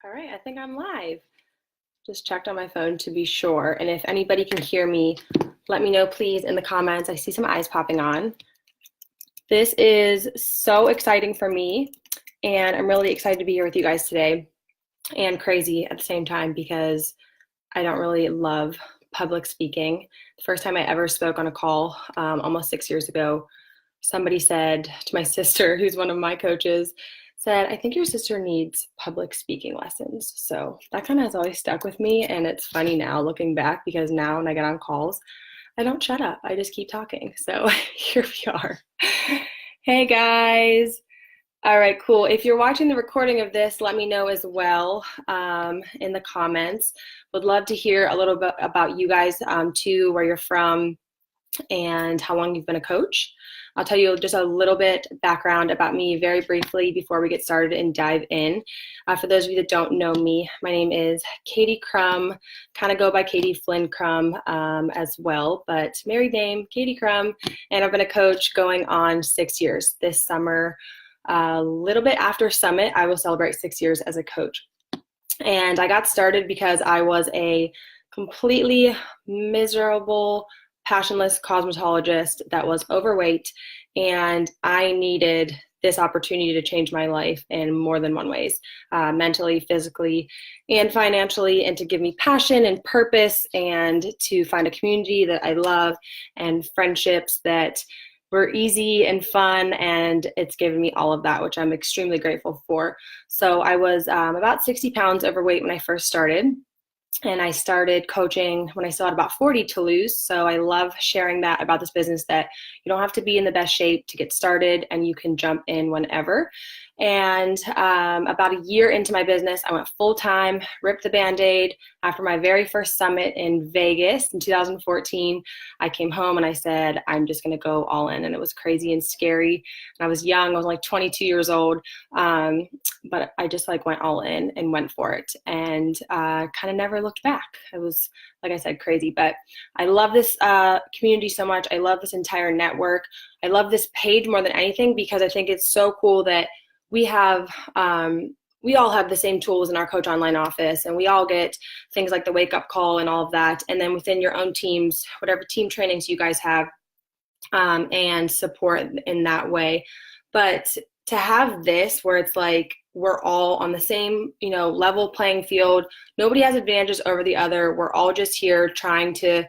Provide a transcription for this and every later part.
All right, I think I'm live. Just checked on my phone to be sure. And if anybody can hear me, let me know please in the comments. I see some eyes popping on. This is so exciting for me, and I'm really excited to be here with you guys today, and crazy at the same time because I don't really love public speaking. The first time I ever spoke on a call, almost 6 years ago, somebody said to my sister, who's one of my coaches, said, I think your sister needs public speaking lessons. So that kind of has always stuck with me. And it's funny now looking back because now when I get on calls, I don't shut up. I just keep talking. So here we are. Hey guys. All right, cool. If you're watching the recording of this, let me know as well in the comments. Would love to hear a little bit about you guys too, where you're from and how long you've been a coach. I'll tell you just a little bit background about me very briefly before we get started and dive in. For those of you that don't know me, my name is Katie Crum, kind of go by Katie Flynn Crum as well, but married name, Katie Crum, and I've been a coach going on 6 years. This summer, a little bit after Summit, I will celebrate 6 years as a coach. And I got started because I was a completely miserable, passionless cosmetologist that was overweight, and I needed this opportunity to change my life in more than one ways, mentally, physically, and financially, and to give me passion and purpose and to find a community that I love and friendships that were easy and fun, and it's given me all of that, which I'm extremely grateful for. So I was about 60 pounds overweight when I first started. And I started coaching when I still had about 40 to lose. So I love sharing that about this business, that you don't have to be in the best shape to get started and you can jump in whenever. And about a year into my business, I went full-time, ripped the Band-Aid. After my very first summit in Vegas in 2014, I came home and I said, I'm just going to go all in. And it was crazy and scary. And I was young. I was like 22 years old. But I just went all in and went for it, and kind of never looked back. It was, like I said, crazy. But I love this community so much. I love this entire network. I love this page more than anything because I think it's so cool that we all have the same tools in our Coach Online office, and we all get things like the wake up call and all of that. And then within your own teams, whatever team trainings you guys have, and support in that way. But to have this where it's like we're all on the same, level playing field, nobody has advantages over the other. We're all just here trying to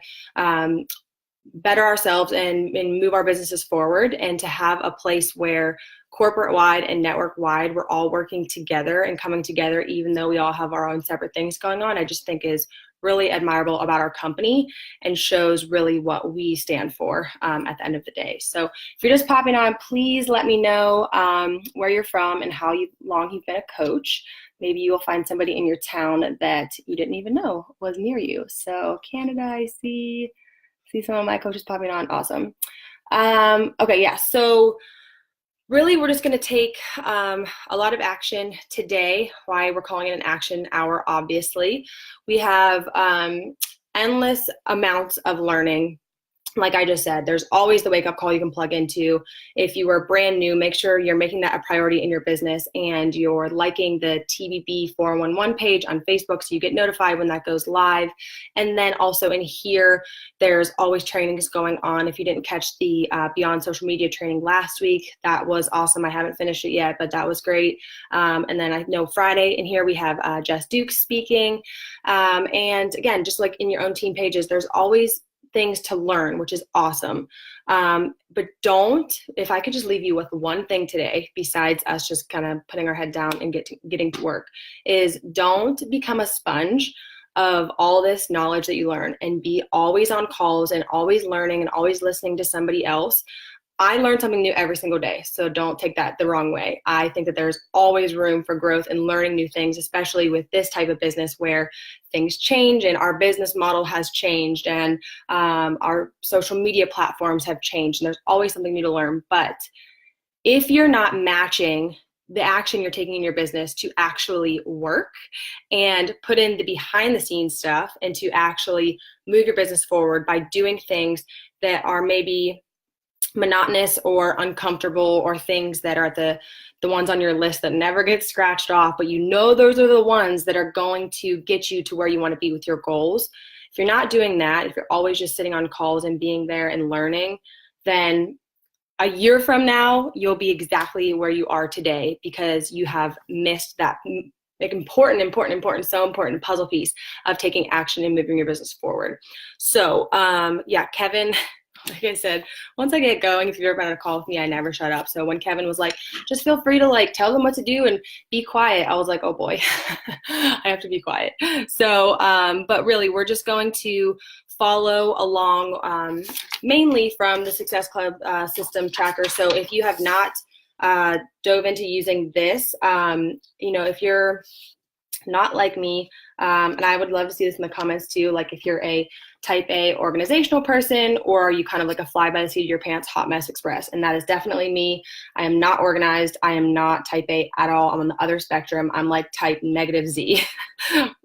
better ourselves and move our businesses forward, and to have a place where corporate-wide and network-wide, we're all working together and coming together, even though we all have our own separate things going on, I just think is really admirable about our company and shows really what we stand for at the end of the day. So if you're just popping on, please let me know where you're from and how long you've been a coach. Maybe you will find somebody in your town that you didn't even know was near you. So Canada, I see some of my coaches popping on. Awesome. Okay, yeah. So really, we're just going to take a lot of action today. Why we're calling it an action hour, obviously. We have endless amounts of learning. Like I just said, there's always the wake-up call you can plug into. If you are brand new, make sure you're making that a priority in your business and you're liking the TBB 411 page on Facebook so you get notified when that goes live. And then also in here, there's always trainings going on. If you didn't catch the Beyond Social Media training last week, that was awesome. I haven't finished it yet, but that was great. And then I know Friday in here we have Jess Duke speaking. And again, just like in your own team pages, there's always things to learn, which is awesome. But if I could just leave you with one thing today, besides us just kind of putting our head down and getting to work, is don't become a sponge of all this knowledge that you learn and be always on calls and always learning and always listening to somebody else. I learn something new every single day, so don't take that the wrong way. I think that there's always room for growth and learning new things, especially with this type of business where things change and our business model has changed and our social media platforms have changed, and there's always something new to learn. But if you're not matching the action you're taking in your business to actually work and put in the behind the scenes stuff and to actually move your business forward by doing things that are maybe monotonous or uncomfortable, or things that are the ones on your list that never get scratched off, but you know those are the ones that are going to get you to where you want to be with your goals. If you're not doing that, if you're always just sitting on calls and being there and learning, then a year from now, you'll be exactly where you are today because you have missed that like important puzzle piece of taking action and moving your business forward. So yeah, Kevin, like I said, once I get going, if you've ever been on a call with me, I never shut up. So when Kevin was like, just feel free to like tell them what to do and be quiet, I was like, oh boy, I have to be quiet. So, but really, we're just going to follow along mainly from the Success Club system tracker. So if you have not dove into using this, if you're not like me, and I would love to see this in the comments too, like if you're a type A organizational person, or are you kind of like a fly by the seat of your pants hot mess express? And that is definitely me. I am not organized. I am not type A at all. I'm on the other spectrum. I'm like type -Z,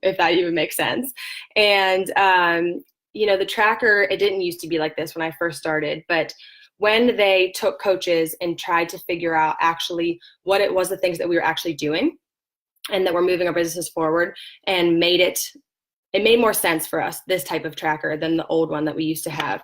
if that even makes sense. And the tracker, it didn't used to be like this when I first started, but when they took coaches and tried to figure out actually what it was, the things that we were actually doing and that we're moving our businesses forward, and it made more sense for us, this type of tracker, than the old one that we used to have.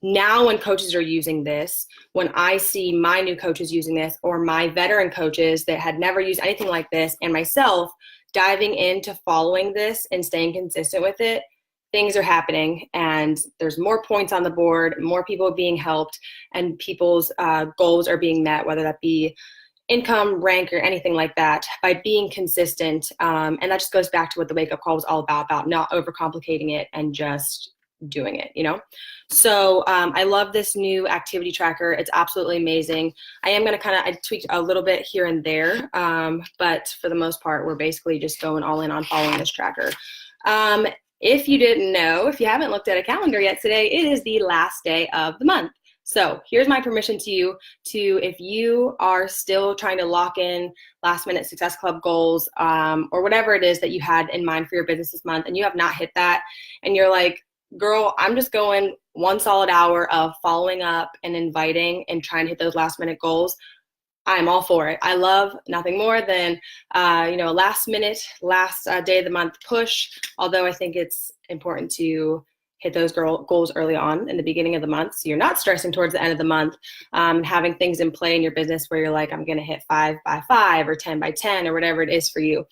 Now when coaches are using this, when I see my new coaches using this, or my veteran coaches that had never used anything like this, and myself diving into following this and staying consistent with it, things are happening, and there's more points on the board, more people being helped, and people's goals are being met, whether that be income, rank, or anything like that, by being consistent. And that just goes back to what the wake up call was all about not overcomplicating it and just doing it, So I love this new activity tracker. It's absolutely amazing. I am going to I tweaked a little bit here and there, but for the most part, we're basically just going all in on following this tracker. If you didn't know, if you haven't looked at a calendar yet today, it is the last day of the month. So here's my permission to you if you are still trying to lock in last minute Success Club goals, or whatever it is that you had in mind for your business this month, and you have not hit that, and you're like, girl, I'm just going one solid hour of following up and inviting and trying to hit those last minute goals, I'm all for it. I love nothing more than, last minute, last day of the month push, although I think it's important to hit those goals early on in the beginning of the month, so you're not stressing towards the end of the month, having things in play in your business where you're like, I'm going to hit 5 by 5 or 10 by 10 or whatever it is for you.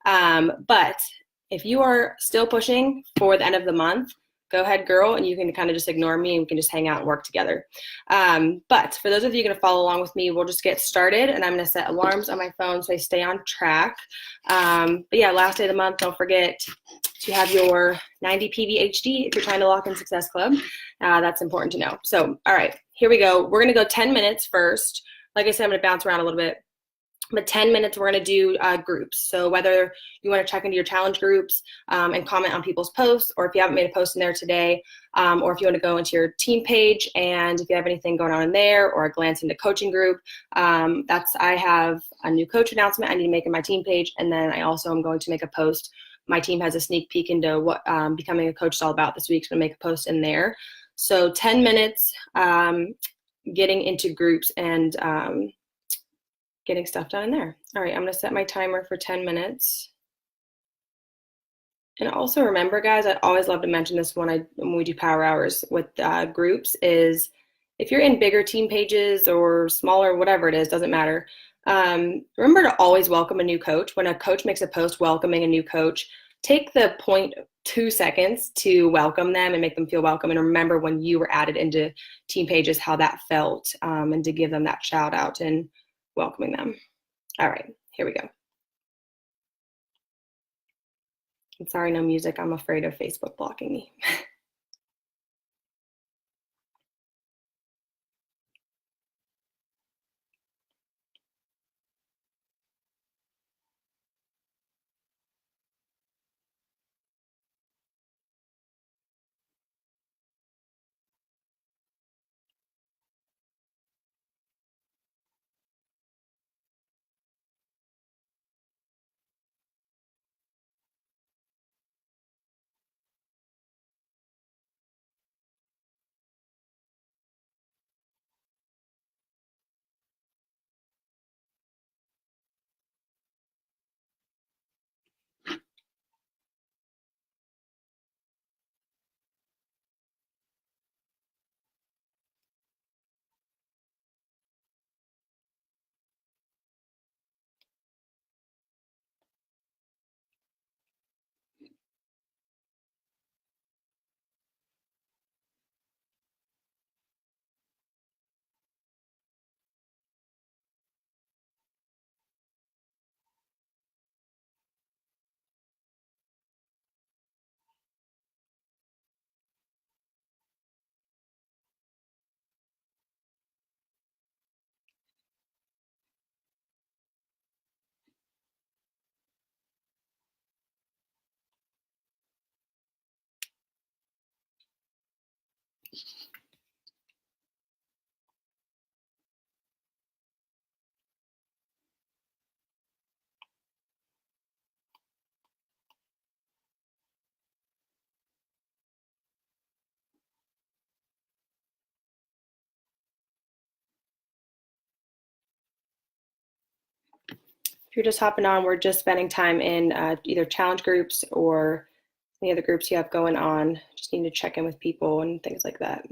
But if you are still pushing for the end of the month, go ahead, girl, and you can kind of just ignore me and we can just hang out and work together. But for those of you going to follow along with me, we'll just get started, and I'm going to set alarms on my phone so I stay on track. But yeah, last day of the month, don't forget to have your 90 PVHD if you're trying to lock in Success Club. That's important to know. So, all right, here we go. We're going to go 10 minutes first. Like I said, I'm going to bounce around a little bit. But 10 minutes, we're going to do groups. So whether you want to check into your challenge groups and comment on people's posts, or if you haven't made a post in there today, or if you want to go into your team page, and if you have anything going on in there, or a glance into coaching group, I have a new coach announcement I need to make in my team page. And then I also am going to make a post. My team has a sneak peek into what becoming a coach is all about this week. So I'm going to make a post in there. So 10 minutes getting into groups and getting stuff done in there. All right, I'm gonna set my timer for 10 minutes. And also remember, guys, I always love to mention this when we do power hours with groups, is if you're in bigger team pages or smaller, whatever it is, doesn't matter. Remember to always welcome a new coach. When a coach makes a post welcoming a new coach, take the 0.2 seconds to welcome them and make them feel welcome. And remember when you were added into team pages, how that felt, and to give them that shout out and welcoming them. All right, here we go. I'm sorry, no music. I'm afraid of Facebook blocking me. If you're just hopping on, we're just spending time in either challenge groups or any other groups you have going on. Just need to check in with people and things like that.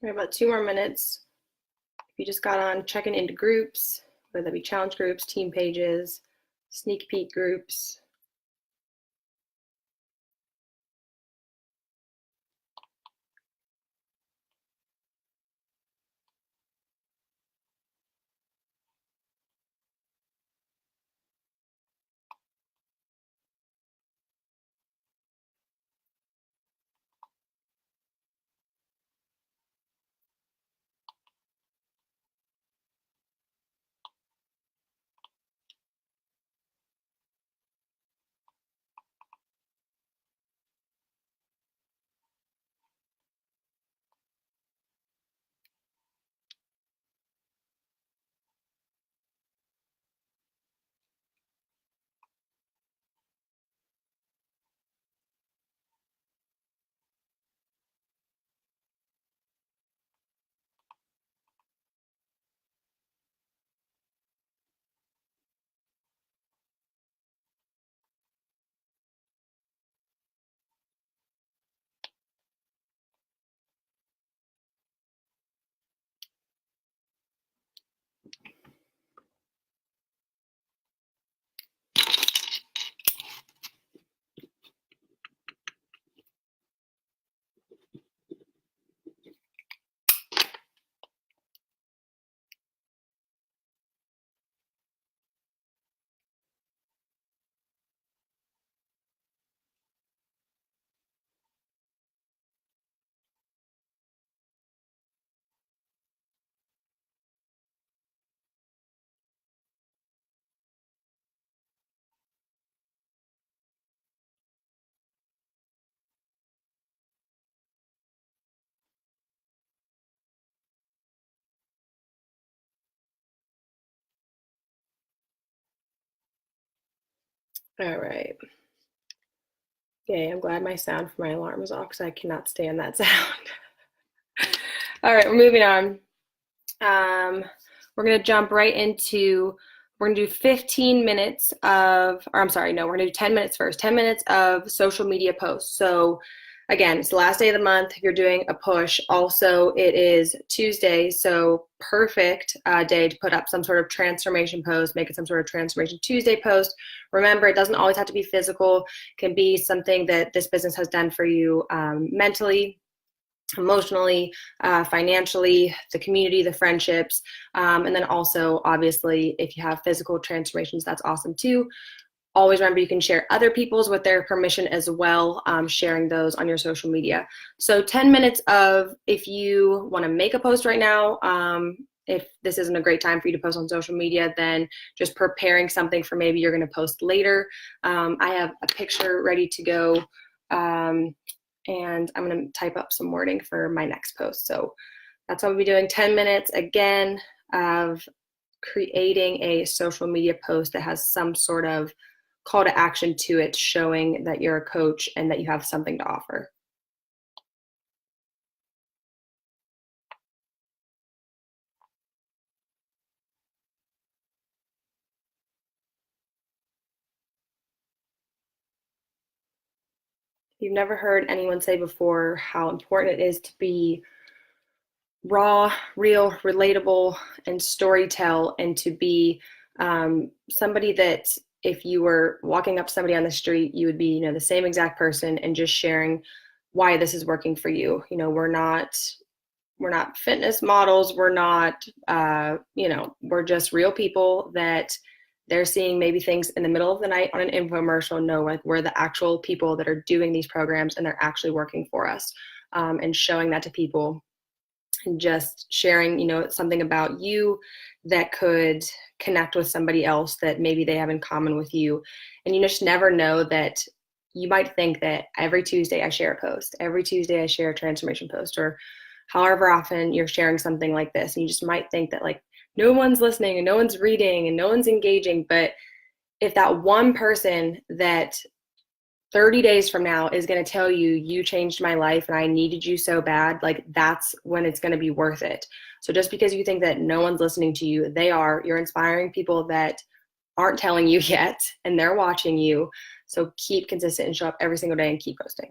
We have about 2 more minutes. If you just got on, checking into groups, whether that be challenge groups, team pages, sneak peek groups. All right. Yay, I'm glad my sound for my alarm is off because I cannot stand that sound. All right, we're moving on. We're going to jump right into, we're going to do 15 minutes of, or I'm sorry, no, we're going to do 10 minutes first, 10 minutes of social media posts. So again, it's the last day of the month. You're doing a push. Also, it is Tuesday, so perfect day to put up some sort of transformation post, make it some sort of Transformation Tuesday post. Remember, it doesn't always have to be physical. It can be something that this business has done for you mentally, emotionally, financially, the community, the friendships, and then also, obviously, if you have physical transformations, that's awesome too. Always remember you can share other people's with their permission as well, sharing those on your social media. So 10 minutes of, if you want to make a post right now, if this isn't a great time for you to post on social media, then just preparing something for maybe you're going to post later. I have a picture ready to go, and I'm going to type up some wording for my next post. So that's what we'll be doing, 10 minutes again of creating a social media post that has some sort of call to action to it, showing that you're a coach and that you have something to offer. You've never heard anyone say before how important it is to be raw, real, relatable, and storytell, and to be somebody that if you were walking up to somebody on the street, you would be, the same exact person and just sharing why this is working for you. We're not fitness models. We're not, we're just real people that they're seeing maybe things in the middle of the night on an infomercial. No, like we're the actual people that are doing these programs and they're actually working for us, and showing that to people and just sharing, something about you that could connect with somebody else that maybe they have in common with you. And you just never know that you might think that every Tuesday I share a post, every Tuesday I share a transformation post, or however often you're sharing something like this. And you just might think that like no one's listening and no one's reading and no one's engaging. But if that one person that 30 days from now is going to tell you, you changed my life and I needed you so bad, like that's when it's going to be worth it. So just because you think that no one's listening to you, they are. You're inspiring people that aren't telling you yet, and they're watching you. So keep consistent and show up every single day and keep posting.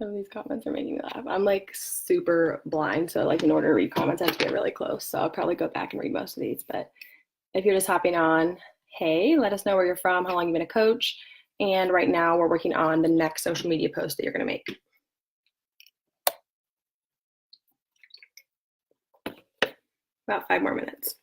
Some of these comments are making me laugh. I'm like super blind, so like in order to read comments, I have to get really close. So I'll probably go back and read most of these. But if you're just hopping on, hey, let us know where you're from, how long you've been a coach, and right now we're working on the next social media post that you're going to make. About 5 more minutes.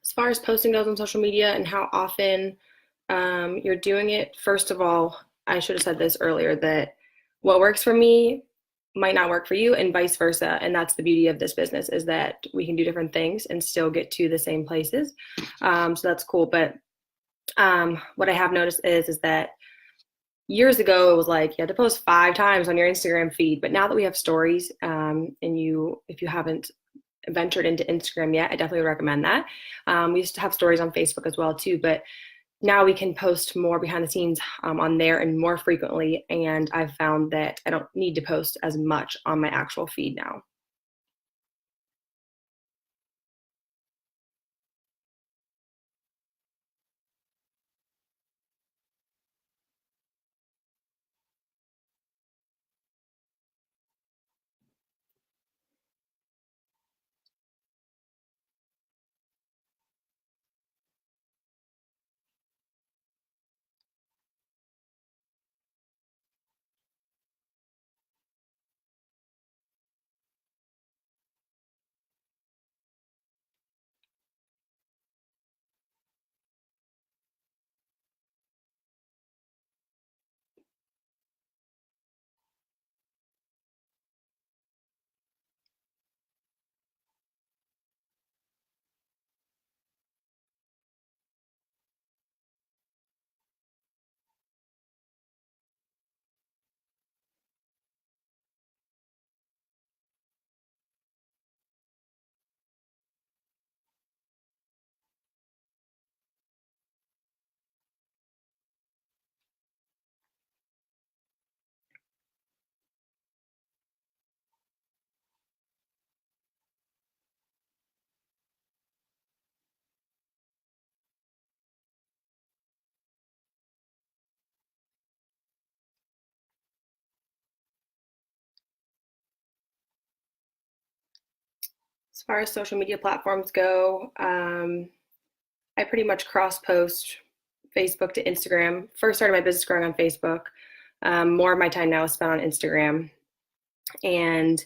As far as posting goes on social media and how often you're doing it, first of all, I should have said this earlier that what works for me might not work for you and vice versa. And that's the beauty of this business is that we can do different things and still get to the same places. So that's cool. But what I have noticed is that years ago it was like you had to post 5 times on your Instagram feed. But now that we have stories and if you haven't ventured into Instagram yet, I definitely would recommend that. We used to have stories on Facebook as well too, but now we can post more behind the scenes on there and more frequently. And I've found that I don't need to post as much on my actual feed now. As far as social media platforms go, I pretty much cross post Facebook to Instagram. First started my business growing on Facebook. More of my time now is spent on Instagram. And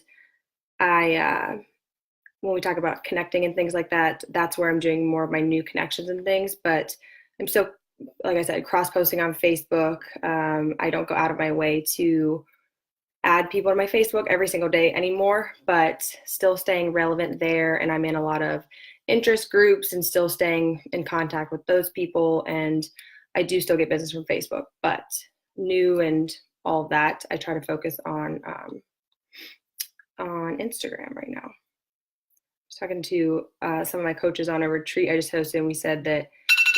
when we talk about connecting and things like that, that's where I'm doing more of my new connections and things. But I'm still, like I said, cross posting on Facebook. I don't go out of my way to add people to my Facebook every single day anymore, but still staying relevant there. And I'm in a lot of interest groups and still staying in contact with those people. And I do still get business from Facebook, but new and all of that, I try to focus on Instagram right now. I was talking to some of my coaches on a retreat I just hosted, and we said that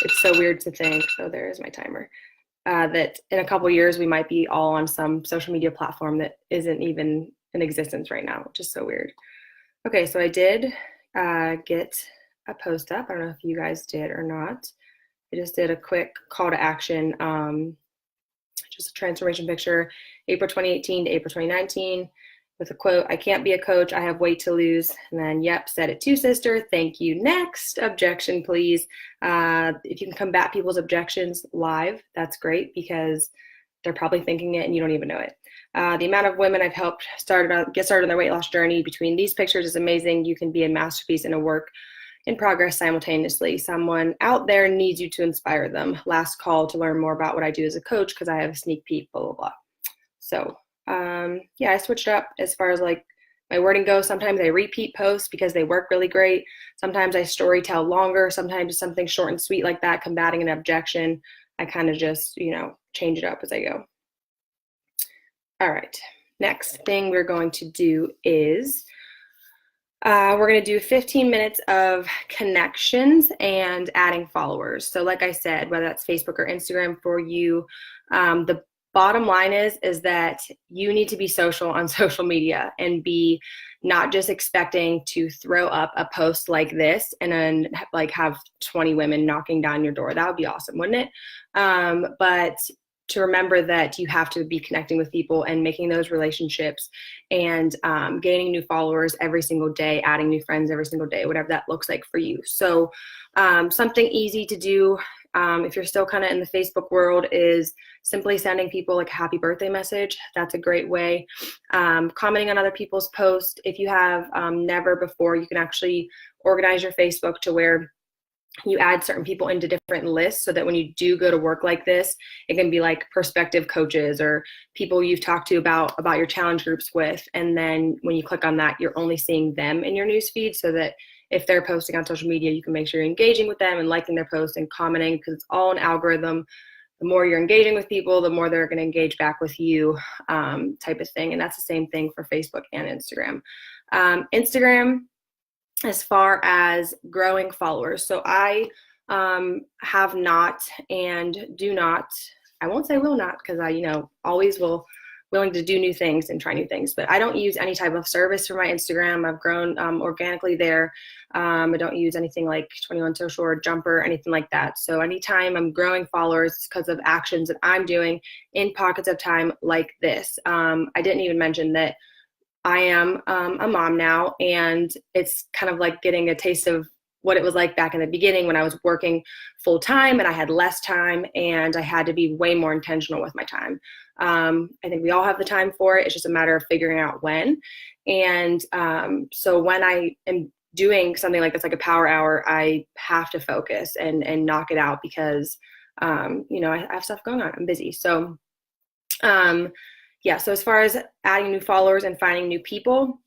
it's so weird to think, oh, there is my timer, that in a couple years we might be all on some social media platform that isn't even in existence right now, which is so weird. Okay, so I did get a post up. I don't know if you guys did or not. I just did a quick call to action, just a transformation picture, April 2018 to April 2019, with a quote, "I can't be a coach, I have weight to lose." And then, yep, said it too, sister. Thank you. Next, objection, please. If you can combat people's objections live, that's great, because they're probably thinking it and you don't even know it. The amount of women I've helped get started on their weight loss journey between these pictures is amazing. You can be a masterpiece and a work in progress simultaneously. Someone out there needs you to inspire them. Last call to learn more about what I do as a coach, because I have a sneak peek, blah, blah, blah. So yeah, I switched up as far as like my wording goes. Sometimes I repeat posts because they work really great. Sometimes I story tell longer. Sometimes something short and sweet like that, combating an objection. I kind of just, change it up as I go. All right, next thing we're going to do is we're going to do 15 minutes of connections and adding followers. So like I said, whether that's Facebook or Instagram for you, the bottom line is that you need to be social on social media and be not just expecting to throw up a post like this and then like have 20 women knocking down your door. That would be awesome, wouldn't it? But to remember that you have to be connecting with people and making those relationships and gaining new followers every single day, adding new friends every single day, whatever that looks like for you. So something easy to do if you're still kind of in the Facebook world is simply sending people like a happy birthday message. That's a great way. Commenting on other people's posts. If you have never before, you can actually organize your Facebook to where you add certain people into different lists so that when you do go to work like this, it can be like prospective coaches or people you've talked to about your challenge groups with. And then when you click on that, you're only seeing them in your newsfeed, so that if they're posting on social media, you can make sure you're engaging with them and liking their posts and commenting, because it's all an algorithm. The more you're engaging with people, the more they're going to engage back with you, type of thing. And that's the same thing for Facebook and Instagram. Instagram, as far as growing followers. So I have not and do not, I won't say will not, because I, always willing to do new things and try new things, but I don't use any type of service for my Instagram. I've grown organically there. I don't use anything like 21 Social or Jumper, anything like that. So anytime I'm growing followers, it's because of actions that I'm doing in pockets of time like this. I didn't even mention that I am a mom now, and it's kind of like getting a taste of what it was like back in the beginning when I was working full time and I had less time and I had to be way more intentional with my time. I think we all have the time for it. It's just a matter of figuring out when. And so when I am doing something like this, like a power hour, I have to focus and knock it out because, I have stuff going on. I'm busy. So, yeah, so as far as adding new followers and finding new people,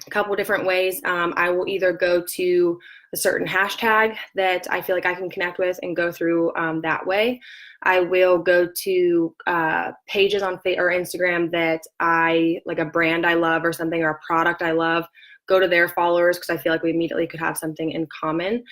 a couple different ways. I will either go to a certain hashtag that I feel like I can connect with and go through that way. I will go to pages on or Instagram that I like, a brand I love or something, or a product I love, go to their followers because I feel like we immediately could have something in common.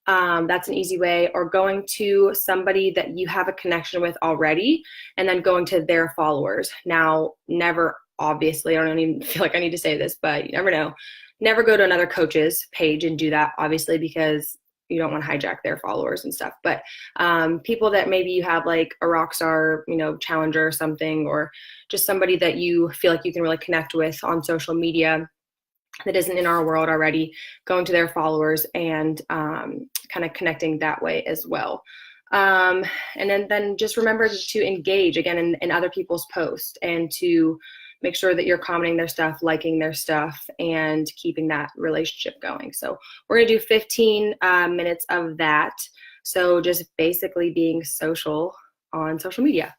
That's an easy way. Or going to somebody that you have a connection with already and then going to their followers. Now, never, obviously, I don't even feel like I need to say this, but you never know. Never go to another coach's page and do that, obviously, because you don't want to hijack their followers and stuff. But people that maybe you have like a rock star, challenger or something, or just somebody that you feel like you can really connect with on social media that isn't in our world already, going to their followers and kind of connecting that way as well. And then just remember to engage again in other people's posts and to make sure that you're commenting their stuff, liking their stuff, and keeping that relationship going. So we're gonna do 15 minutes of that. So just basically being social on social media.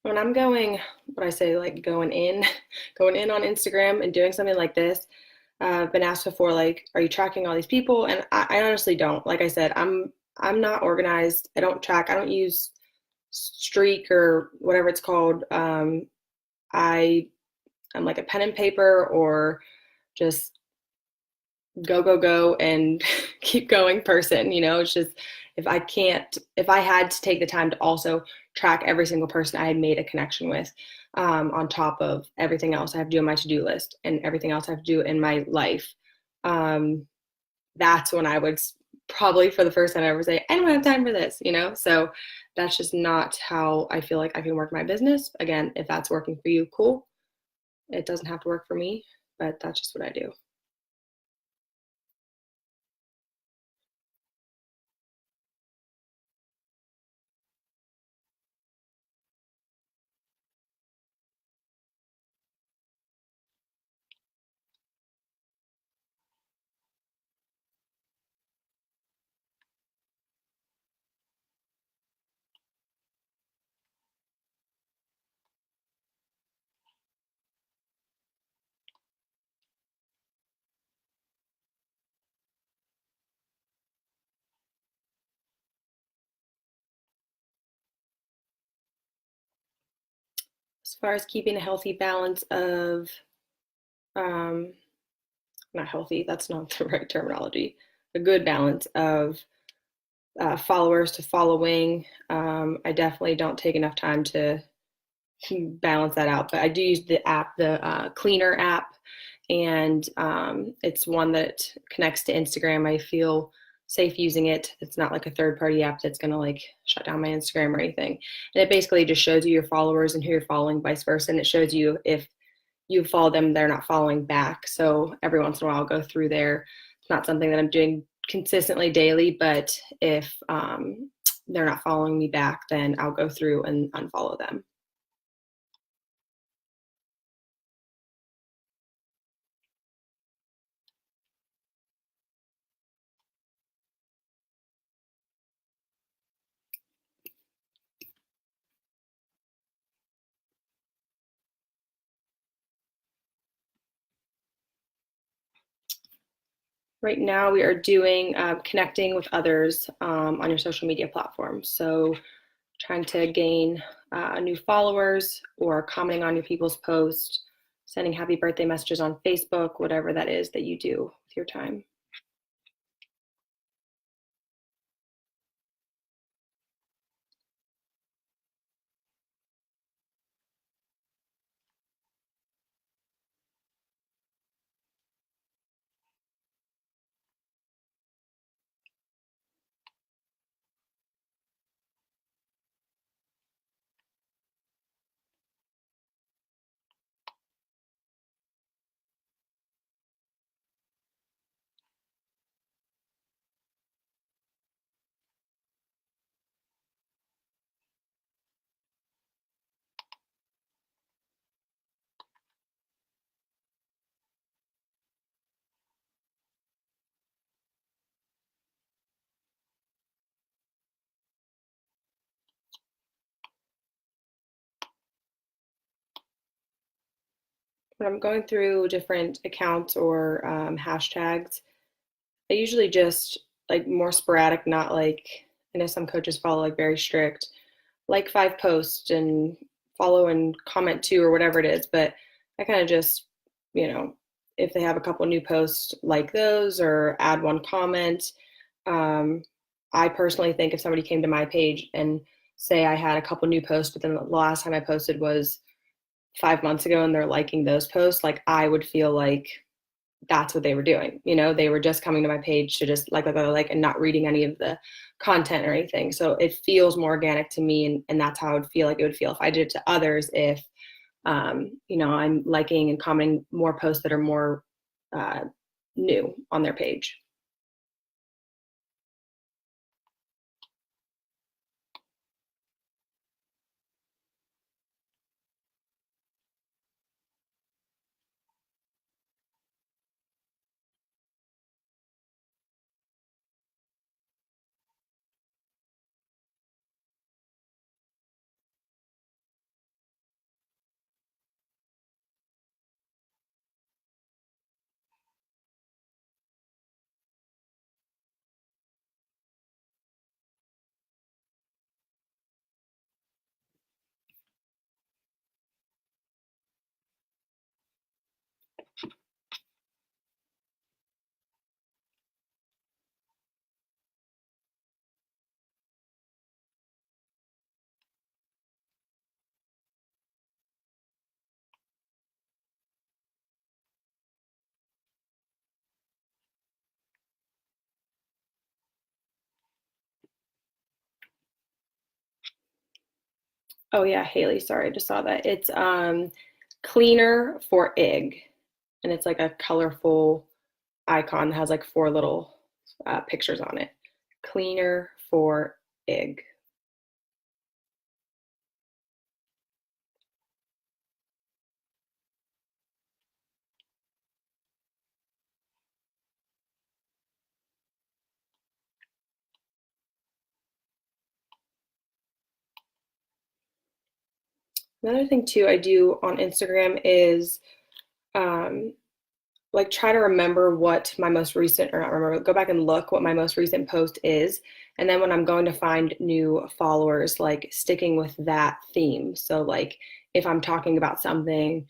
When I'm going, what I say, like going in, going in on Instagram and doing something like this, I've been asked before, like, are you tracking all these people? And I honestly don't. Like I said, I'm not organized. I don't track. I don't use Streak or whatever it's called. I I'm like a pen and paper or just go go go and keep going person. It's just if I had to take the time to also track every single person I had made a connection with, on top of everything else I have to do on my to-do list and everything else I have to do in my life, um, that's when I would probably for the first time ever say I don't have time for this. So that's just not how I feel like I can work my business. Again, if that's working for you, cool. It doesn't have to work for me, but that's just what I do. As far as keeping a healthy balance of, um, not healthy, that's not the right terminology, a good balance of followers to following. I definitely don't take enough time to balance that out, but I do use the app, the Cleaner app, and it's one that connects to Instagram. I feel safe using it. It's not like a third party app that's going to like shut down my Instagram or anything. And it basically just shows you your followers and who you're following, vice versa. And it shows you if you follow them, they're not following back. So every once in a while, I'll go through there. It's not something that I'm doing consistently daily, but if they're not following me back, then I'll go through and unfollow them. Right now, we are doing connecting with others on your social media platforms. So, trying to gain new followers or commenting on your people's posts, sending happy birthday messages on Facebook, whatever that is that you do with your time. when I'm going through different accounts or hashtags, I usually just like more sporadic, not like I know some coaches follow like very strict, like 5 posts and follow and comment 2 or whatever it is. But I kind of just, you know, if they have a couple new posts, like those or add 1 comment. Um, I personally think if somebody came to my page and say I had a couple new posts, but then the last time I posted was 5 months ago and they're liking those posts, like I would feel like that's what they were doing. You know, they were just coming to my page to just like, and not reading any of the content or anything. So it feels more organic to me. And that's how I would feel like it would feel if I did it to others. If, I'm liking and commenting more posts that are more uh, new on their page. Oh yeah, Haley, sorry, I just saw that. It's cleaner for egg. And it's like a colorful icon that has like 4 little pictures on it. Cleaner for egg. Another thing too I do on Instagram is um, like try to remember what my most recent, or not remember, go back and look what my most recent post is. And then when I'm going to find new followers, like sticking with that theme. So like if I'm talking about something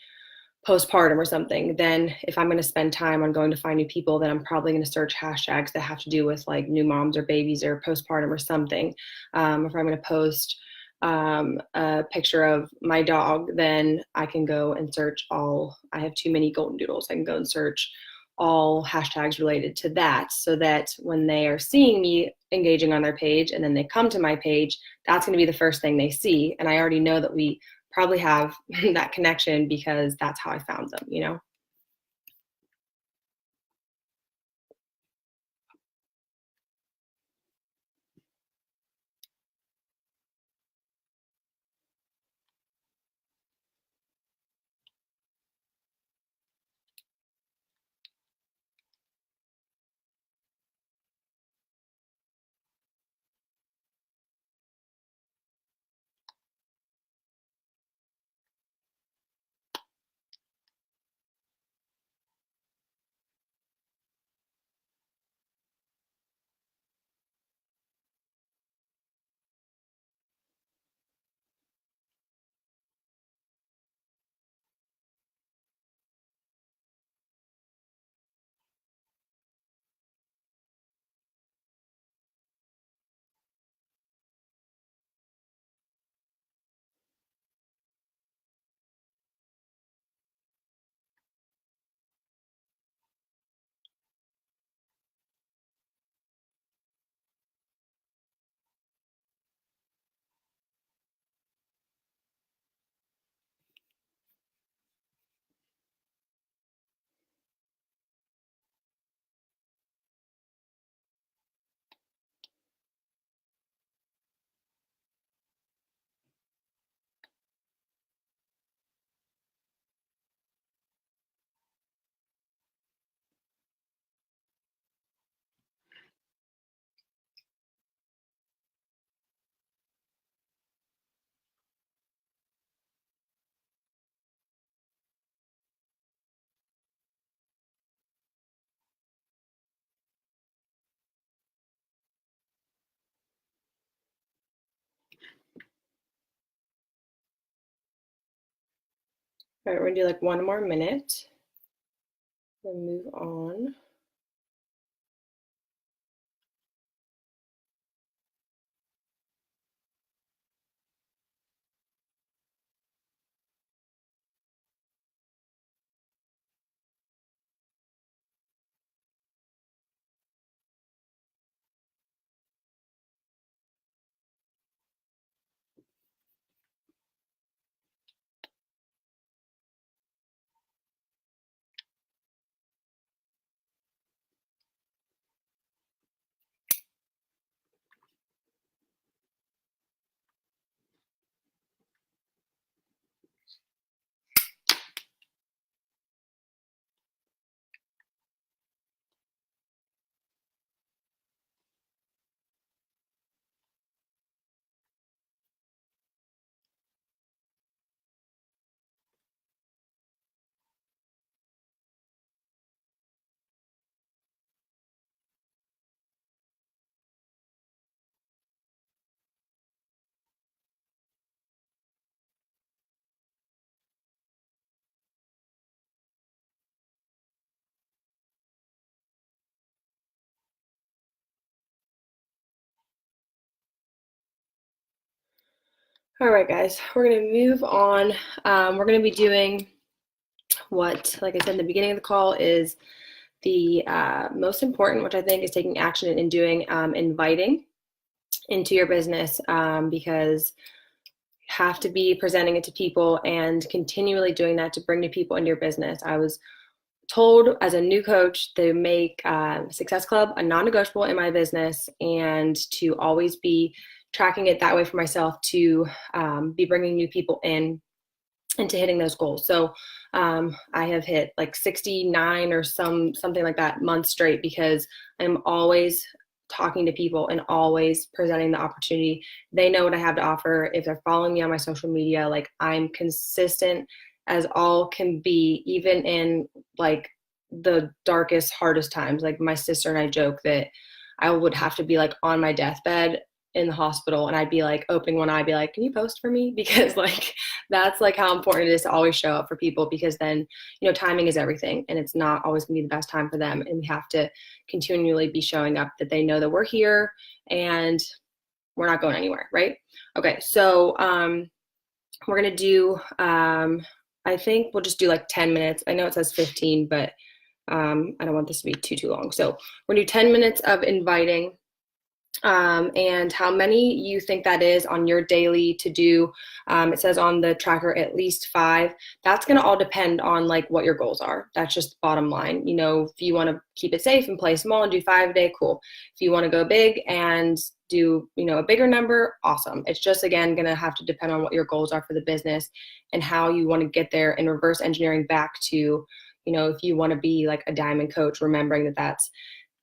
postpartum or something, then if I'm going to spend time on going to find new people, then I'm probably going to search hashtags that have to do with like new moms or babies or postpartum or something. If I'm going to post a picture of my dog, then I can go and search all, I have too many golden doodles. I can go and search all hashtags related to that so that when they are seeing me engaging on their page and then they come to my page, that's going to be the first thing they see. And I already know that we probably have that connection because that's how I found them, you know? All right, we're gonna do like one more minute, then move on. All right, guys, we're gonna move on. We're gonna be doing what, like I said in the beginning of the call, is the most important, which I think is taking action and doing inviting into your business, because you have to be presenting it to people and continually doing that to bring new people into your business. I was told as a new coach to make Success Club a non-negotiable in my business, and to always be tracking it that way for myself, to be bringing new people in into hitting those goals. So I have hit like 69 or something like that months straight, because I'm always talking to people and always presenting the opportunity. They know what I have to offer. If they're following me on my social media, like, I'm consistent as all can be, even in like the darkest, hardest times. Like, my sister and I joke that I would have to be like on my deathbed in the hospital, and I'd be like opening one eye, be like, can you post for me? Because like, that's like how important it is to always show up for people, because then, timing is everything, and it's not always gonna be the best time for them. And we have to continually be showing up, that they know that we're here and we're not going anywhere, right? Okay, so we're gonna do, I think we'll just do like 10 minutes. I know it says 15, but I don't want this to be too long. So we're gonna do 10 minutes of inviting. And how many you think that is on your daily to do. It says on the tracker at least 5. That's going to all depend on like what your goals are. That's just the bottom line. If you want to keep it safe and play small and do 5 a day, cool. If you want to go big and do a bigger number, awesome. It's just, again, going to have to depend on what your goals are for the business and how you want to get there, and reverse engineering back to, if you want to be like a diamond coach, remembering that that's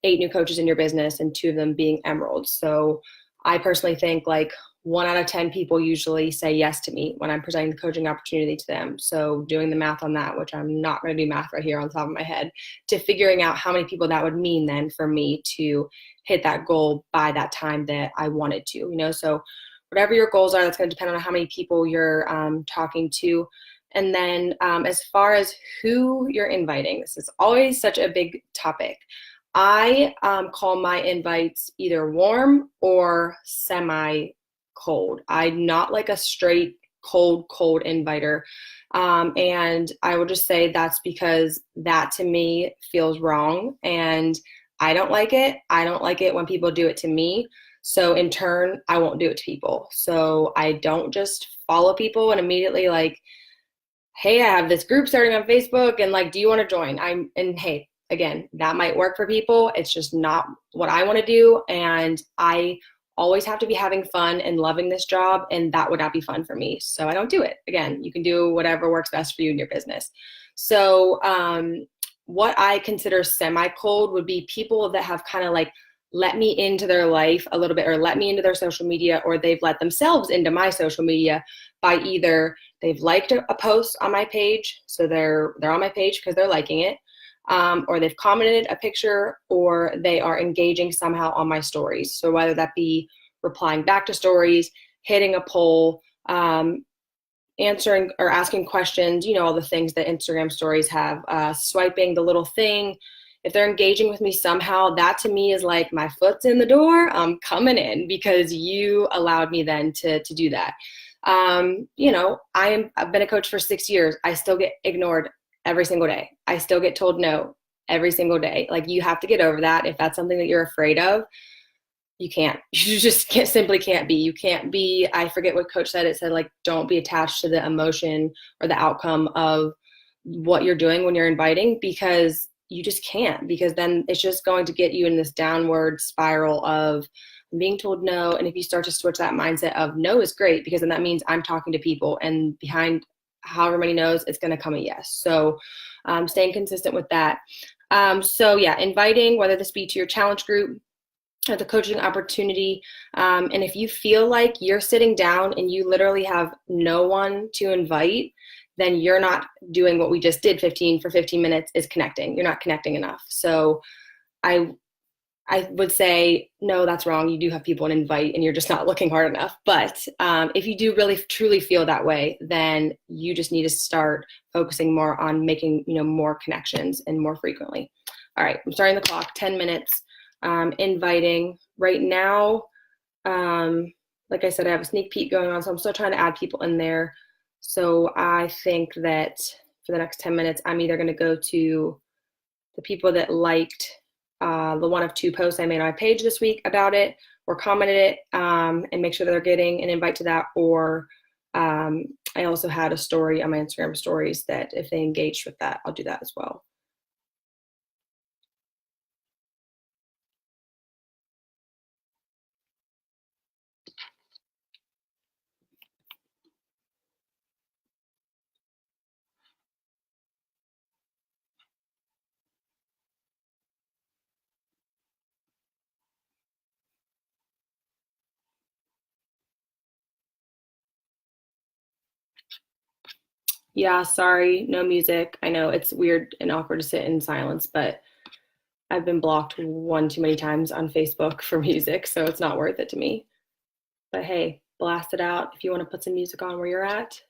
8 new coaches in your business and 2 of them being emeralds. So I personally think like 1 out of 10 people usually say yes to me when I'm presenting the coaching opportunity to them. So doing the math on that, which I'm not going to do math right here on top of my head, to figuring out how many people that would mean then for me to hit that goal by that time that I wanted to, so whatever your goals are, that's going to depend on how many people you're talking to. And then as far as who you're inviting, this is always such a big topic. I call my invites either warm or semi-cold. I'm not like a straight cold inviter. And I will just say that's because that to me feels wrong, and I don't like it. I don't like it when people do it to me. So in turn, I won't do it to people. So I don't just follow people and immediately like, hey, I have this group starting on Facebook, and like, do you want to join? Hey, again, that might work for people. It's just not what I want to do. And I always have to be having fun and loving this job, and that would not be fun for me. So I don't do it. Again, you can do whatever works best for you in your business. So what I consider semi-cold would be people that have kind of like let me into their life a little bit, or let me into their social media, or they've let themselves into my social media by either they've liked a post on my page, so they're on my page because they're liking it, or they've commented a picture, or they are engaging somehow on my stories. So whether that be replying back to stories, hitting a poll, answering or asking questions, all the things that Instagram stories have, swiping the little thing. If they're engaging with me somehow, that to me is like my foot's in the door, I'm coming in because you allowed me then to do that. I've been a coach for 6 years. I still get ignored every single day. I still get told no every single day. Like, you have to get over that. If that's something that you're afraid of, you can't. You just simply can't be. You can't be, I forget what coach said. It said, like, don't be attached to the emotion or the outcome of what you're doing when you're inviting, because you just can't, because then it's just going to get you in this downward spiral of being told no. And if you start to switch that mindset of no is great, because then that means I'm talking to people, and behind however many no's, it's going to come a yes. So staying consistent with that. So yeah, inviting, whether this be to your challenge group, the coaching opportunity. And if you feel like you're sitting down and you literally have no one to invite, then you're not doing what we just did 15 minutes is connecting. You're not connecting enough. So I would say, no, that's wrong. You do have people to invite and you're just not looking hard enough. But if you do really truly feel that way, then you just need to start focusing more on making, more connections and more frequently. All right, I'm starting the clock, 10 minutes. Inviting right now. Like I said, I have a sneak peek going on, so I'm still trying to add people in there. So I think that for the next 10 minutes, I'm either going to go to the people that liked the one of 2 posts I made on my page this week about it, or commented it, and make sure that they're getting an invite to that. Or I also had a story on my Instagram stories that if they engaged with that, I'll do that as well. Yeah, sorry, no music. I know it's weird and awkward to sit in silence, but I've been blocked one too many times on Facebook for music, so it's not worth it to me. But hey, blast it out. If you want to put some music on where you're at,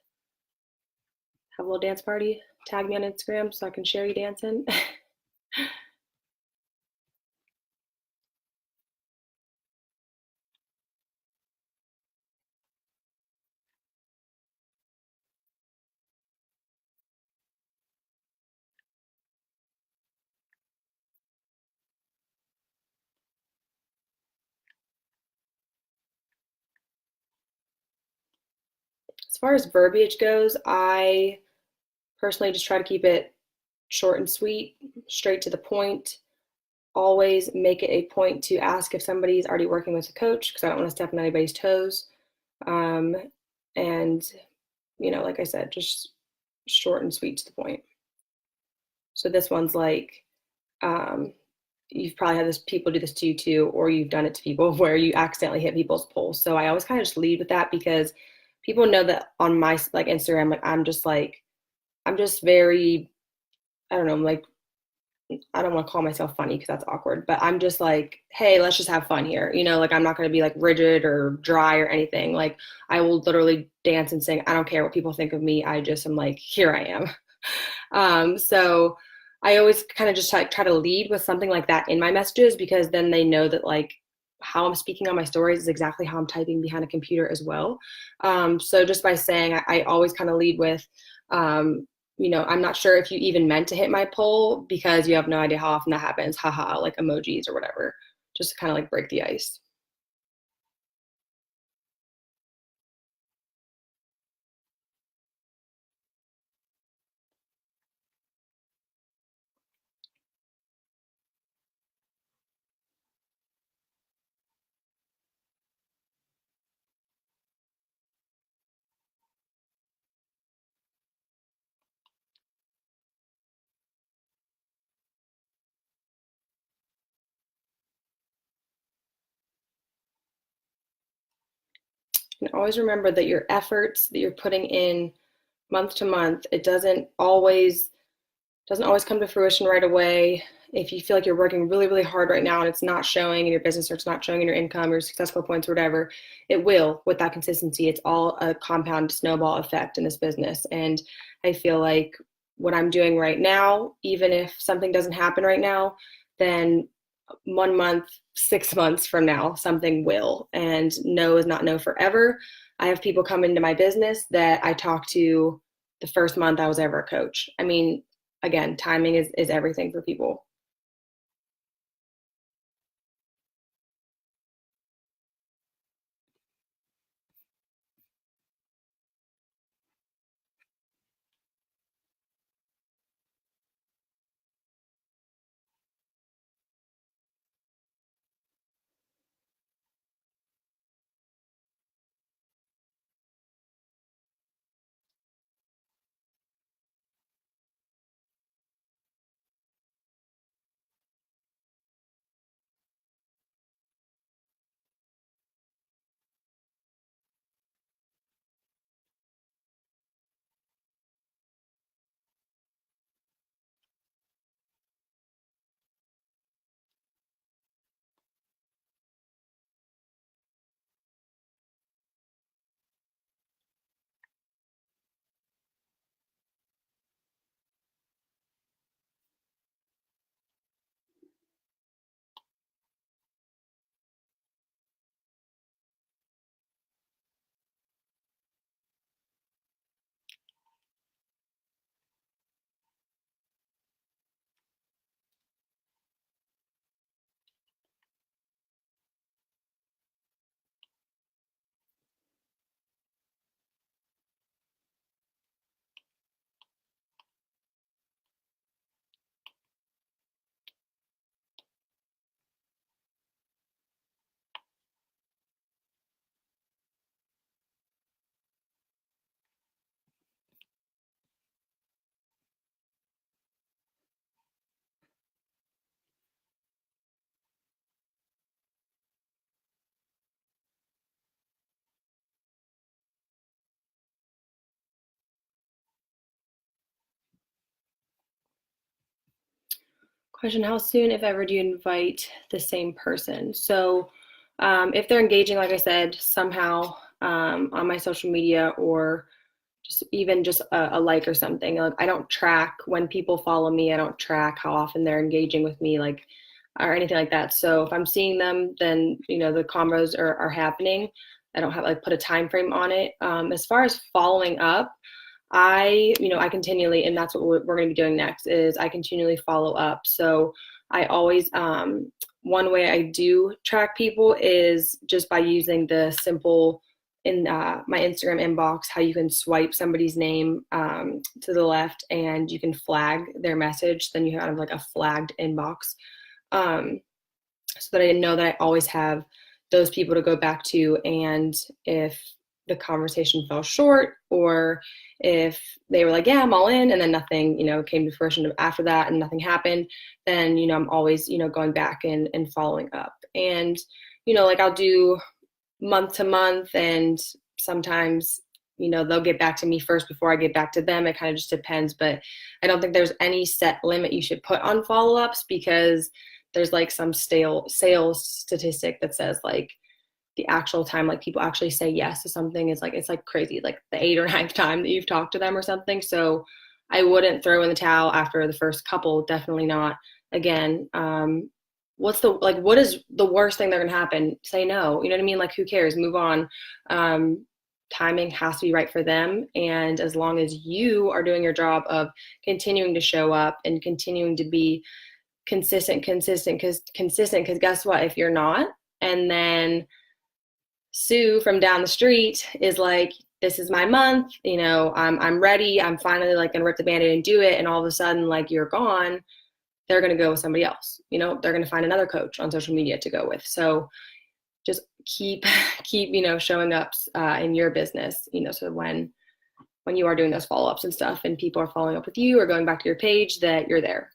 have a little dance party, tag me on Instagram so I can share you dancing. As far as verbiage goes, I personally just try to keep it short and sweet, straight to the point. Always make it a point to ask if somebody's already working with a coach, because I don't want to step on anybody's toes. And, like I said, just short and sweet to the point. So this one's like, you've probably had people do this to you too, or you've done it to people where you accidentally hit people's poles. So I always kind of just lead with that, because people know that on my Instagram, I'm just very, I don't know, I don't want to call myself funny because that's awkward, but I'm just like, hey, let's just have fun here. I'm not going to be rigid or dry or anything. I will literally dance and sing. I don't care what people think of me. I just am like, here I am. So I always kind of just try to lead with something like that in my messages, because then they know that how I'm speaking on my stories is exactly how I'm typing behind a computer as well. So just by saying, I always kind of lead with, I'm not sure if you even meant to hit my poll, because you have no idea how often that happens. Haha, emojis or whatever, just to kind of break the ice. And always remember that your efforts that you're putting in month to month, it doesn't always come to fruition right away. if you feel like you're working really, really hard right now and it's not showing in your business or it's not showing in your income or successful points or whatever, it will with that consistency. It's all a compound snowball effect in this business. And I feel like what I'm doing right now, even if something doesn't happen right now, then 1 month, 6 months from now, something will. And no is not no forever. I have people come into my business that I talk to the first month I was ever a coach. I mean, again, timing is everything for people. Question: how soon, if ever, do you invite the same person? So if they're engaging, like I said, somehow on my social media or just even just a like or something. Like, I don't track when people follow me. I don't track how often they're engaging with me, like, or anything like that. So if I'm seeing them, then the combos are happening. I don't have like put a time frame on it. As far as following up, I continually, and that's what we're going to be doing next, is I continually follow up. So I always, one way I do track people is just by using the simple in my Instagram inbox, how you can swipe somebody's name to the left and you can flag their message. Then you have like a flagged inbox. So that I know that I always have those people to go back to. And if the conversation fell short, or if they were like, yeah, I'm all in, and then nothing, came to fruition after that and nothing happened, then, I'm always, going back and following up. And, like I'll do month to month, and sometimes, they'll get back to me first before I get back to them. It kind of just depends, but I don't think there's any set limit you should put on follow-ups, because there's like some stale sales statistic that says like the actual time like people actually say yes to something is like, it's like crazy, like the 8th or 9th time that you've talked to them or something. So I wouldn't throw in the towel after the first couple, definitely not. Again, what is the worst thing that can happen? Say no. You know what I mean? Like, who cares? Move on. Timing has to be right for them. And as long as you are doing your job of continuing to show up and continuing to be consistent, because guess what? If you're not, and then Sue from down the street is like, this is my month, I'm ready, I'm finally like gonna rip the band-aid and do it, and all of a sudden like you're gone, they're gonna go with somebody else. They're gonna find another coach on social media to go with. So just keep showing up in your business, so when you are doing those follow-ups and stuff and people are following up with you or going back to your page, that you're there.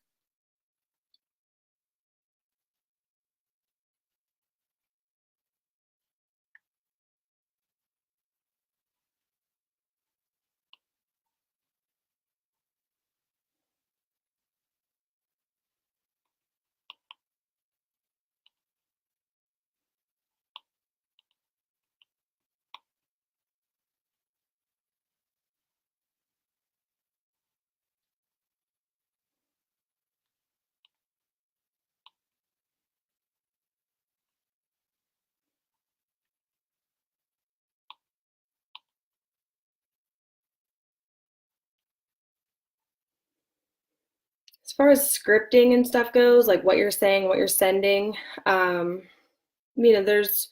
As far as scripting and stuff goes, like what you're saying, what you're sending, there's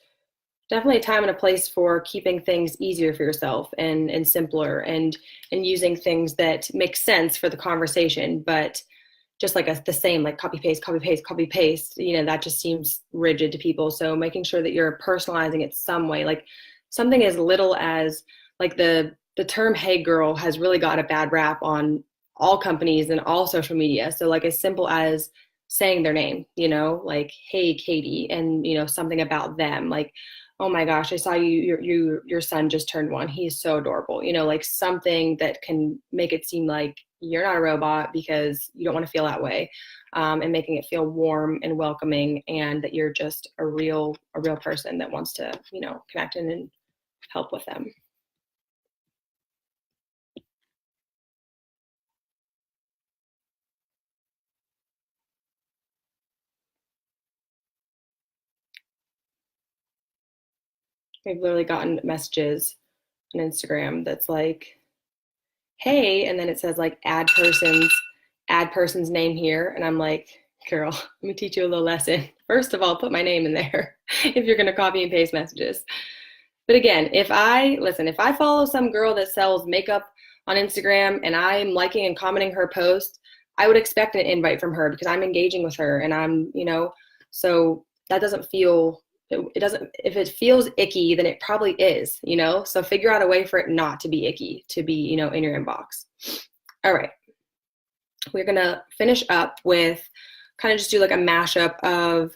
definitely a time and a place for keeping things easier for yourself and simpler and using things that make sense for the conversation, but just like the same, like copy paste, copy paste, copy paste, that just seems rigid to people. So making sure that you're personalizing it some way, like something as little as like the term "hey girl" has really got a bad rap on all companies and all social media. So like as simple as saying their name, like "hey Katie," and something about them, like "oh my gosh, I saw your son just turned 1. He's so adorable." Like something that can make it seem like you're not a robot because you don't want to feel that way, and making it feel warm and welcoming, and that you're just a real person that wants to connect and help with them. I've literally gotten messages on Instagram that's like, "Hey," and then it says like add person's name here, and I'm like, "Girl, let me teach you a little lesson. First of all, put my name in there if you're gonna copy and paste messages." But again, if I follow some girl that sells makeup on Instagram and I'm liking and commenting her post, I would expect an invite from her because I'm engaging with her and so that doesn't feel, it doesn't, if it feels icky, then it probably is. So figure out a way for it not to be icky, to be, in your inbox. All right. We're going to finish up with kind of just do like a mashup of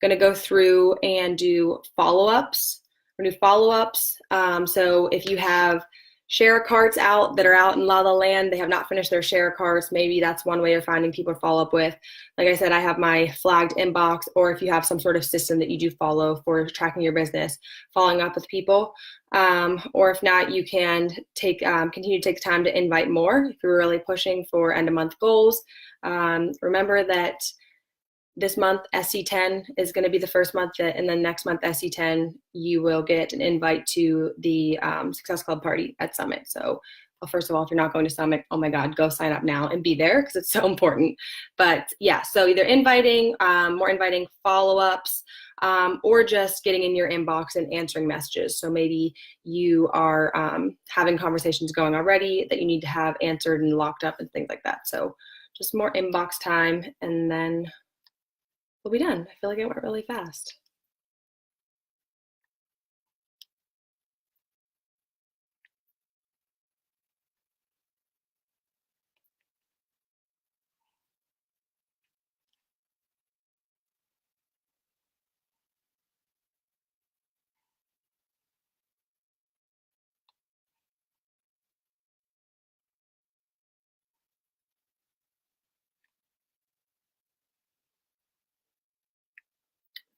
going to go through and do follow-ups. We're going to do follow-ups. So if you have share carts out that are out in La La Land, they have not finished their share carts, maybe that's one way of finding people to follow up with. Like I said, I have my flagged inbox, or if you have some sort of system that you do follow for tracking your business, following up with people. Or if not, you can continue to take time to invite more if you're really pushing for end of month goals. Remember that this month SC10 is going to be the first month and then next month SC10 you will get an invite to the Success Club party at Summit. So first of all, if you're not going to Summit, oh my God, go sign up now and be there because it's so important. But yeah, so either more inviting follow-ups, or just getting in your inbox and answering messages. So maybe you are having conversations going already that you need to have answered and locked up and things like that. So just more inbox time, and then we'll be done. I feel like it went really fast.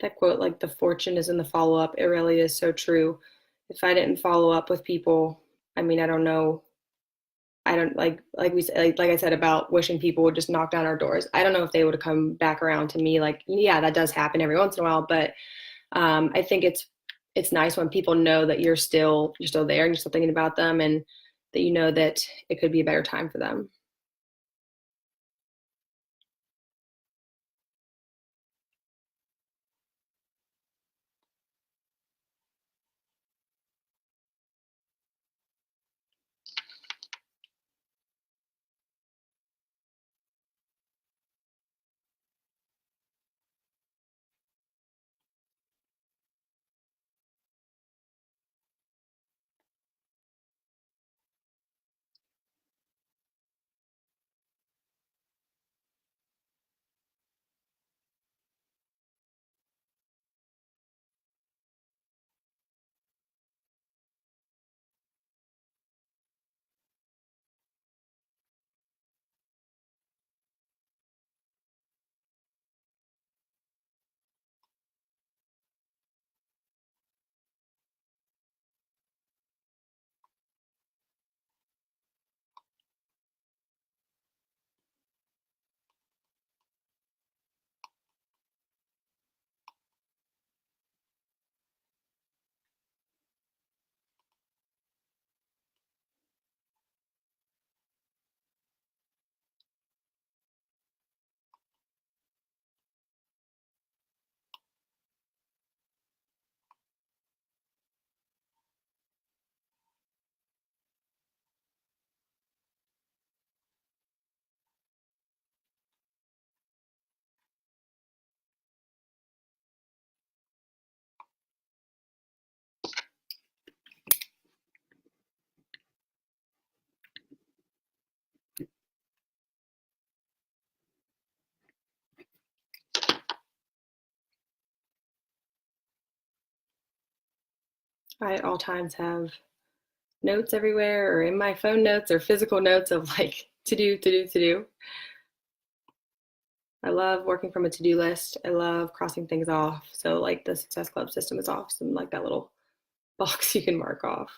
That quote, like the fortune is in the follow up, it really is so true. If I didn't follow up with people, I don't know. I don't like we said, like I said about wishing people would just knock down our doors. I don't know if they would have come back around to me. Like, yeah, that does happen every once in a while, but I think it's nice when people know that you're still there and you're still thinking about them, and that that it could be a better time for them. I at all times have notes everywhere, or in my phone notes or physical notes of like to do, to do, to do. I love working from a to-do list. I love crossing things off. So like the Success Club system is awesome, like that little box you can mark off.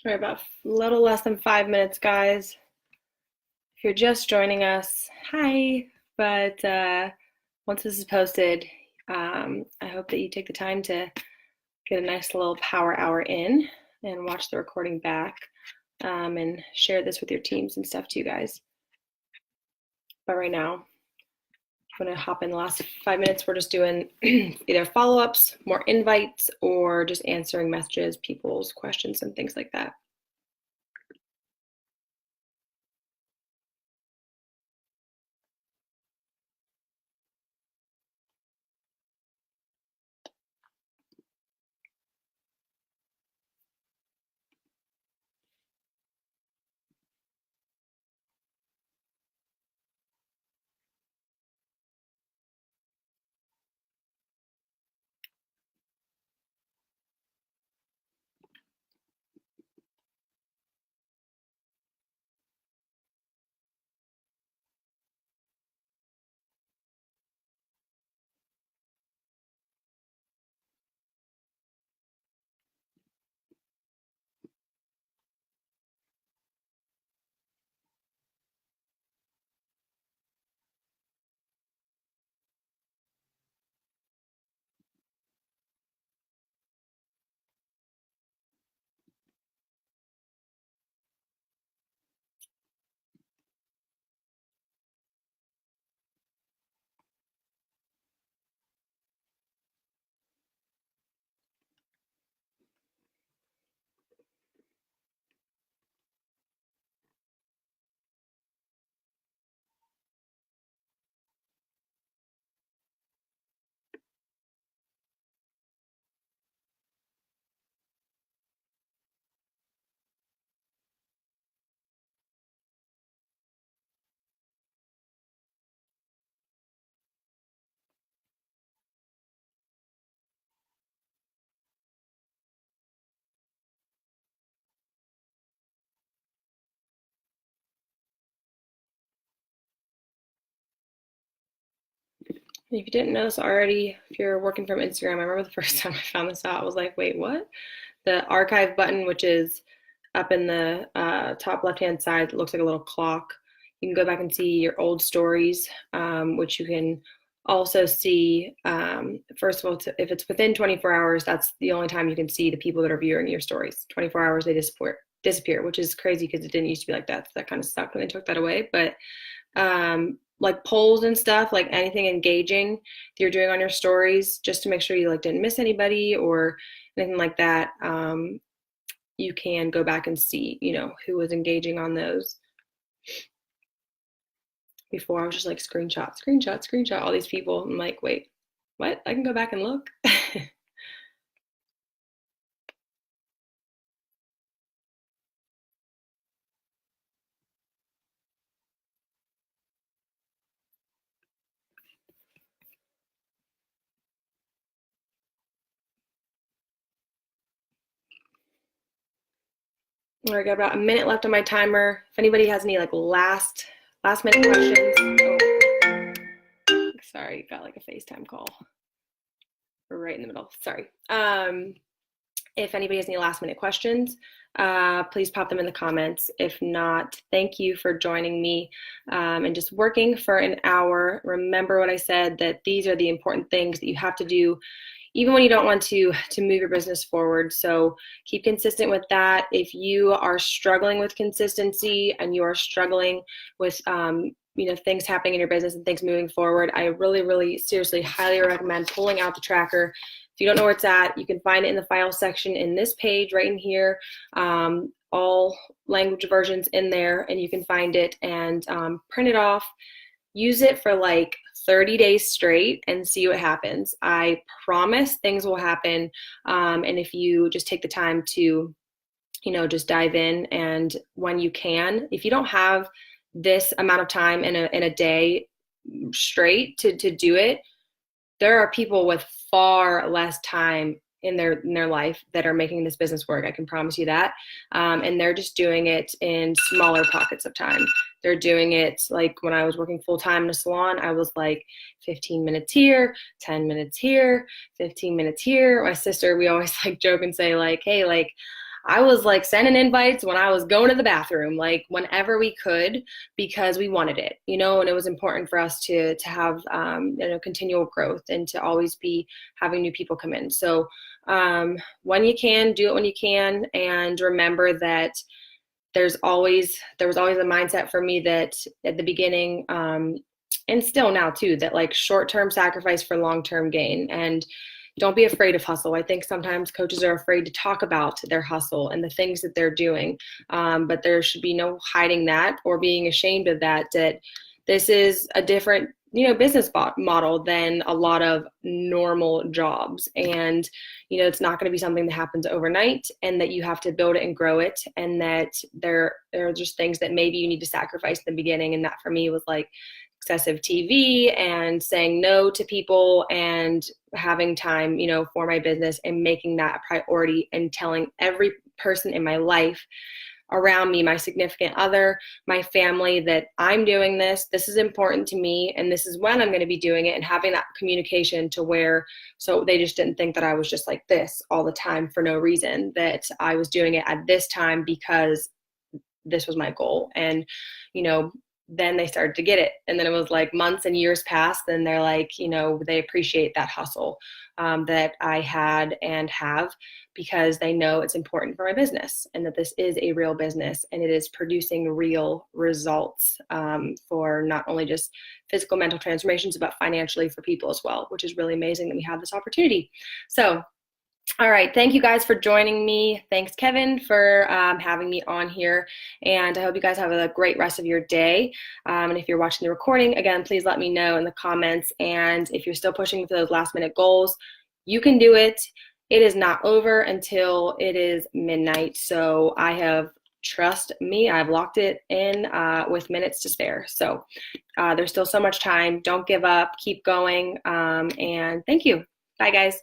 We're about a little less than 5 minutes, guys. If you're just joining us, hi. But once this is posted, I hope that you take the time to get a nice little power hour in and watch the recording back, and share this with your teams and stuff too, guys. But right now, I'm going to hop in the last 5 minutes. We're just doing either follow-ups, more invites, or just answering messages, people's questions, and things like that. If you didn't notice already, if you're working from Instagram, I remember the first time I found this out, I was like, wait, what? The archive button, which is up in the top left-hand side, looks like a little clock. You can go back and see your old stories, which you can also see, first of all, if it's within 24 hours, that's the only time you can see the people that are viewing your stories. 24 hours, they disappear, which is crazy because it didn't used to be like that. So that kind of sucked when they took that away. But like polls and stuff, like anything engaging that you're doing on your stories, just to make sure you like didn't miss anybody or anything like that, you can go back and see, you know, who was engaging on those. Before I was just like screenshot all these people. I'm like, wait, what? I can go back and look. All right, got about a minute left on my timer. If anybody has any like last minute questions. Oh, sorry, got like a FaceTime call. We're right in the middle. Sorry. If anybody has any last minute questions, please pop them in the comments. If not, thank you for joining me and just working for an hour. Remember what I said, that these are the important things that you have to do even when you don't want to move your business forward. So keep consistent with that. If you are struggling with consistency and you are struggling with things happening in your business and things moving forward, I really seriously highly recommend pulling out the tracker. If you don't know where it's at, you can find it in the file section in this page right in here. All language versions in there, and you can find it and print it off. Use it for like 30 days straight and see what happens. I promise things will happen. And if you just take the time to, just dive in, and when you can, if you don't have this amount of time in a day straight to do it, there are people with far less time in their life that are making this business work. I can promise you that. And they're just doing it in smaller pockets of time. They're doing it like when I was working full time in a salon, I was like 15 minutes here, 10 minutes here, 15 minutes here. My sister, we always like joke and say like, hey, like I was like sending invites when I was going to the bathroom, like whenever we could, because we wanted it, and it was important for us to have, continual growth and to always be having new people come in. So when you can, do it when you can. And remember that there was always a mindset for me that at the beginning, and still now too, that like short-term sacrifice for long-term gain. And don't be afraid of hustle. I think sometimes coaches are afraid to talk about their hustle and the things that they're doing. But there should be no hiding that or being ashamed of that, that this is a different, business model than a lot of normal jobs. And, it's not going to be something that happens overnight, and that you have to build it and grow it. And that there are just things that maybe you need to sacrifice in the beginning. And that for me was like excessive TV and saying no to people and having time, for my business and making that a priority and telling every person in my life around me, my significant other, my family, that I'm doing this is important to me, and this is when I'm going to be doing it, and having that communication to where, so they just didn't think that I was just like this all the time for no reason, that I was doing it at this time because this was my goal. And, then they started to get it. And then it was like months and years passed, and they're like, they appreciate that hustle that I had and have, because they know it's important for my business, and that this is a real business and it is producing real results for not only just physical, mental transformations, but financially for people as well, which is really amazing that we have this opportunity. So, all right. Thank you guys for joining me. Thanks, Kevin, for having me on here. And I hope you guys have a great rest of your day. And if you're watching the recording, again, please let me know in the comments. And if you're still pushing for those last minute goals, you can do it. It is not over until it is midnight. So trust me, I've locked it in with minutes to spare. So there's still so much time. Don't give up. Keep going. And thank you. Bye, guys.